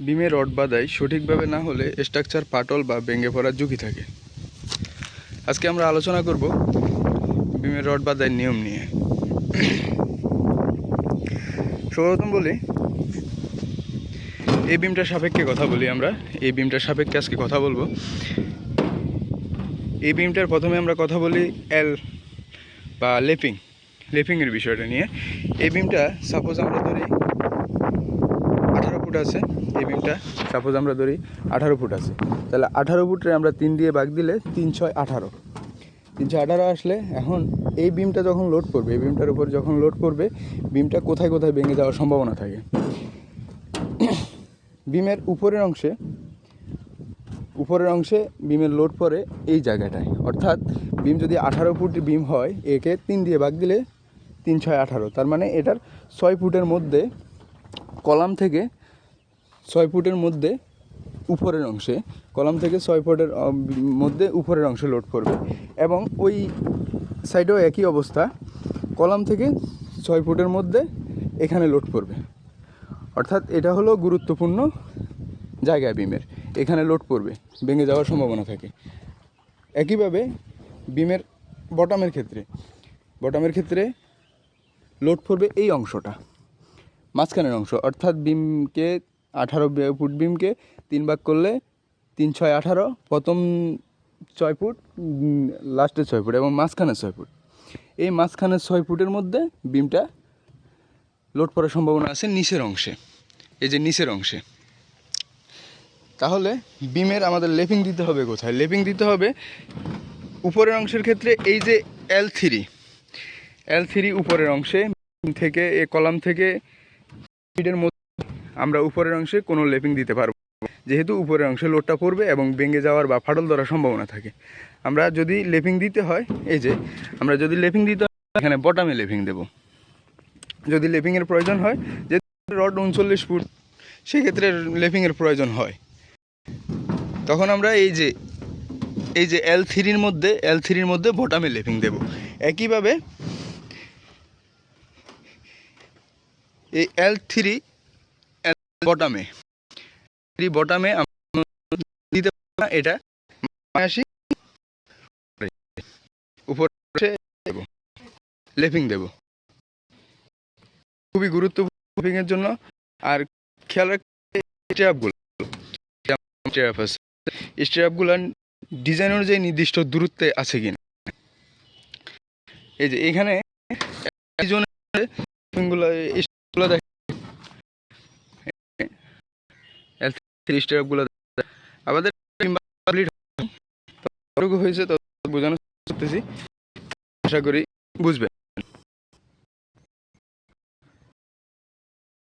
বিমে rod বাঁধাই সঠিকভাবে না হলে স্ট্রাকচার ফাটল বা ভেঙে পড়ার ঝুঁকি থাকে। আজকে আমরা আলোচনা করব বিমের রড বাঁধাই নিয়ম নিয়ে। সর্বপ্রথম বলি, এই বিমটার সাপেক্ষে কথা বলি। আমরা এই বিমটার সাপেক্ষে আজকে কথা বলবো। এই বিমটার প্রথমে আমরা কথা বলি এল বা লেপিংয়ের বিষয়টা নিয়ে। এই বিমটা সাপোজ আমরা ধরি 18 ফুট আছে। এই বিমটা সাপোজ আমরা ধরি 18 ফুট আছে, তাহলে 18 ফুটে আমরা 3 দিয়ে ভাগ দিলে 3 6 18। 3 6 18 আসলে এখন এই বিমটা যখন লোড করবে, এই বিমটার উপর যখন লোড করবে, বিমটা কোথায় কোথায় ভেঙে যাওয়ার সম্ভাবনা থাকে। বিমের উপরের অংশে বিমের লোড পড়ে এই জায়গাটায়, অর্থাৎ বিম যদি 18 ফুট বিম হয়, একে 3 দিয়ে ভাগ দিলে 3 6 18, তার মানে এটার 6 ফুটের মধ্যে কলাম থেকে 6 ফুটের মধ্যে উপরের অংশে, কলাম থেকে 6 ফুটের মধ্যে উপরের অংশে লোড করবে। এবং ওই সাইডেও একই অবস্থা, কলাম থেকে 6 ফুটের মধ্যে এখানে লোড করবে। অর্থাৎ এটা হলো গুরুত্বপূর্ণ জায়গা বিমের, এখানে লোড পড়বে, ভেঙে যাওয়ার সম্ভাবনা থাকে। একইভাবে বিমের বটমের ক্ষেত্রে লোড পড়বে এই অংশটা, মাঝখানের অংশ, অর্থাৎ বিমকে 18 ফুট বিমকে 3 ভাগ করলে 3 6 18, প্রথম 6 ফুট, লাস্টের 6 ফুট এবং মাঝখানের 6 ফুট। এই মাঝখানের 6 ফুটের মধ্যে বিমটা লোড পড়ার সম্ভাবনা আছে নিচের অংশে, এই যে নিচের অংশে। তাহলে বিমের আমাদের লেপিং দিতে হবে কোথায়? লেপিং দিতে হবে উপরের অংশের ক্ষেত্রে এই যে L3 উপরের অংশে থেকে, এ কলাম থেকে ফিটের মধ্যে আমরা উপরের অংশে কোনো লেপিং দিতে পারবো, যেহেতু উপরের অংশে লোডটা পড়বে এবং ভেঙে যাওয়ার বা ফাটল ধরার সম্ভাবনা থাকে। আমরা যদি লেপিং দিতে হয়, এখানে বটামে লেপিং দেব। যদি লেপিংয়ের প্রয়োজন হয়, যে রড 39 ফুট, সেক্ষেত্রে লেপিংয়ের প্রয়োজন হয়, তখন আমরা এই যে L3-র মধ্যে বটামে লেপিং দেব। একইভাবে এই L3 বটামে দিতে পারবো না, এটা আসি উপরে লেপিং দেব। খুবই গুরুত্বপূর্ণ লেপিংয়ের জন্য। আর খেয়াল রাখতে স্ট্র্যাপগুলো ডিজাইন অনুযায়ী নির্দিষ্ট দূরত্বে আছে কিনা। এই যে এখানে স্ট্র্যাপগুলো আমাদের হয়েছে, তো বোঝানোর চেষ্টা করতেছি, আশা করি বুঝবে।